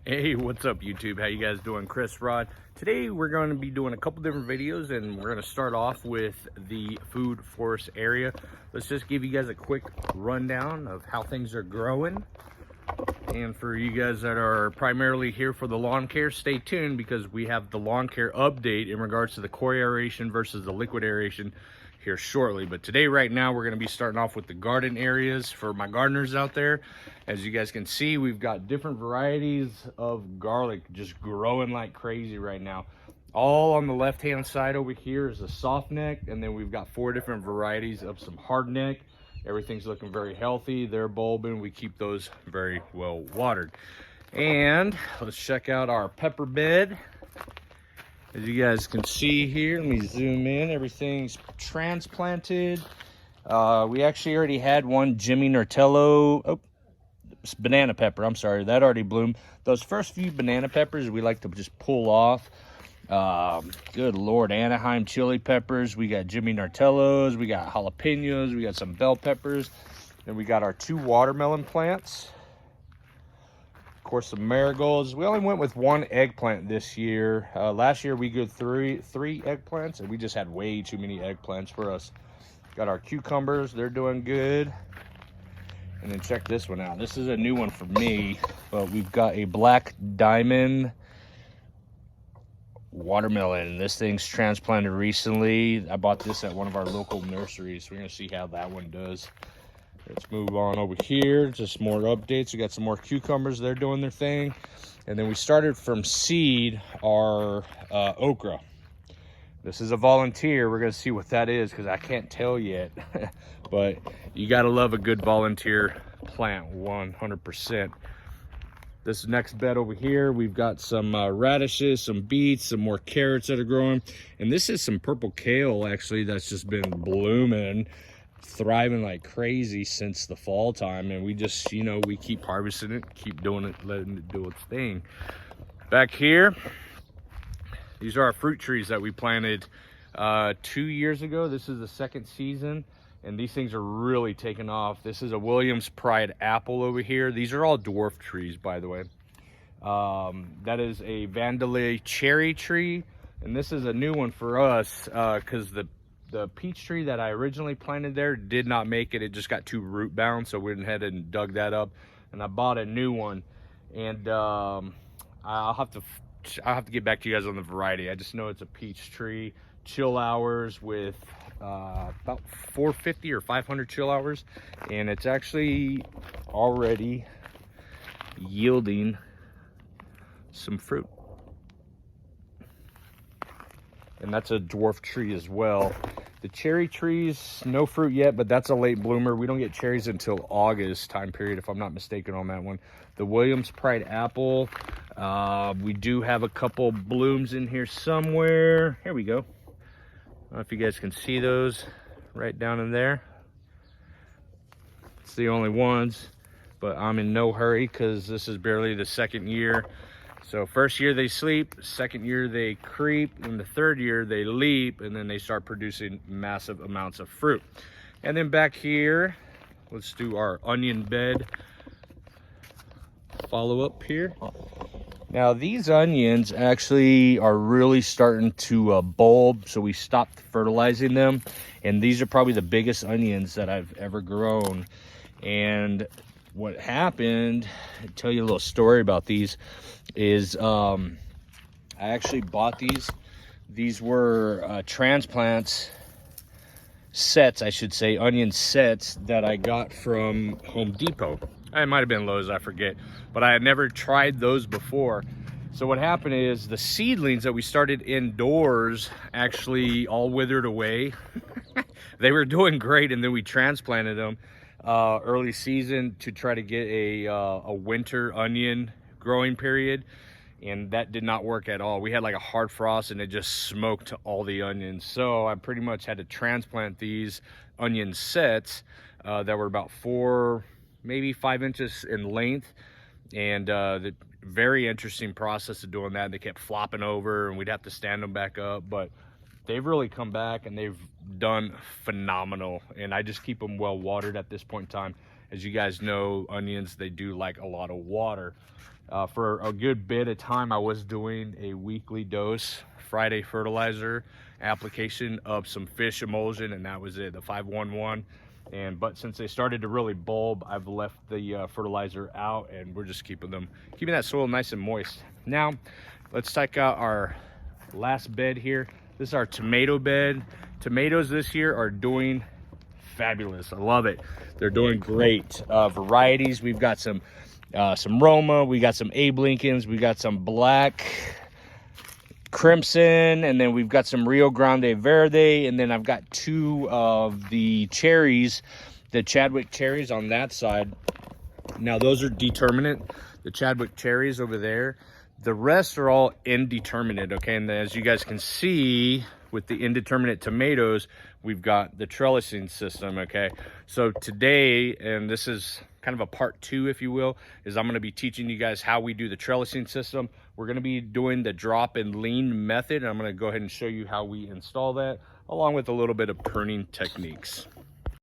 Hey, what's up YouTube? How you guys doing? Chris Rod. Today we're going to be doing a couple different videos, and we're going to start off with the food forest area. Let's just give you guys a quick rundown of how things are growing. And for you guys that are primarily here for the lawn care, stay tuned because we have the lawn care update in regards to the core aeration versus the liquid aeration here shortly. But today, right now, we're going to be starting off with the garden areas for my gardeners out there. As you guys can see, we've got different varieties of garlic just growing like crazy right now. All on the left hand side over here is a soft neck, and then we've got 4 different varieties of some hard neck. Everything's looking very healthy. They're bulbing. We keep those very well watered. And let's check out our pepper bed. As you guys can see here, let me zoom in. Everything's transplanted. We actually already had one Jimmy Nortello. Oh, banana pepper. I'm sorry, that already bloomed. Those first few banana peppers we like to just pull off. Good Lord, Anaheim chili peppers. We got Jimmy Nortellos. We got jalapenos. We got some bell peppers. And we got our 2 watermelon plants. Of course, some marigolds. We only went with 1 eggplant this year. Last year we grew three eggplants, and we just had way too many eggplants for us. Got our cucumbers. They're doing good. And then check this one out. This is a new one for me, but we've got a black diamond watermelon. This thing's transplanted recently. I bought this at one of our local nurseries. We're gonna see how that one does. Let's move on over here. Just more updates. We got some more cucumbers. They're doing their thing. And then we started from seed our okra. This is a volunteer. We're gonna see what that is because I can't tell yet. But you gotta love a good volunteer plant, 100%. This next bed over here, we've got some radishes, some beets, some more carrots that are growing. And this is some purple kale, actually, that's just been blooming, thriving like crazy since the fall time. And we just, you know, we keep harvesting it, keep doing it, letting it do its thing. Back here, these are our fruit trees that we planted 2 years ago. This is the 2nd season. And these things are really taking off. This is a Williams Pride apple over here. These are all dwarf trees, by the way. That is a Vandalay cherry tree. And this is a new one for us because the peach tree that I originally planted there did not make it. It just got too root bound. So we went ahead and dug that up. And I bought a new one. And I'll have to get back to you guys on the variety. I just know it's a peach tree. Chill hours with about 450 or 500 chill hours, and it's actually already yielding some fruit. And that's a dwarf tree as well. The cherry trees, no fruit yet, but that's a late bloomer. We don't get cherries until August time period, if I'm not mistaken on that one. The Williams Pride apple, we do have a couple blooms in here somewhere. Here we go. I don't know if you guys can see those right down in there. It's the only ones, but I'm in no hurry because this is barely the 2nd year. So 1st year they sleep, 2nd year they creep, and the 3rd year they leap, and then they start producing massive amounts of fruit. And then back here, let's do our onion bed follow up here. Now these onions actually are really starting to bulb, so we stopped fertilizing them. And these are probably the biggest onions that I've ever grown. And what happened, I'll tell you a little story about these, is I actually bought these. These were transplants, sets, I should say, onion sets that I got from Home Depot. It might have been Lowe's, I forget, but I had never tried those before. So what happened is the seedlings that we started indoors actually all withered away. They were doing great, and then we transplanted them early season to try to get a winter onion growing period, and that did not work at all. We had like a hard frost, and it just smoked all the onions. So I pretty much had to transplant these onion sets that were about 4, maybe 5 inches in length, and the very interesting process of doing that. They kept flopping over, and we'd have to stand them back up, but they've really come back and they've done phenomenal. And I just keep them well watered at this point in time. As you guys know, onions, they do like a lot of water. For a good bit of time, I was doing a weekly dose Friday fertilizer application of some fish emulsion, and that was it, the 511. But since they started to really bulb, I've left the fertilizer out, and we're just keeping that soil nice and moist. Now let's check out our last bed here. This is our tomato bed. Tomatoes this year are doing fabulous. I love it. They're doing great. Varieties, we've got some Roma, we got some Abe Lincolns, we got some Black Crimson, and then we've got some Rio Grande Verde, and then I've got 2 of the cherries, the Chadwick cherries on that side. Now those are determinate, the Chadwick cherries over there. The rest are all indeterminate, okay? And as you guys can see with the indeterminate tomatoes, we've got the trellising system, okay? So today, and this is kind of a part 2, if you will, is I'm gonna be teaching you guys how we do the trellising system. We're gonna be doing the drop and lean method, and I'm gonna go ahead and show you how we install that, along with a little bit of pruning techniques.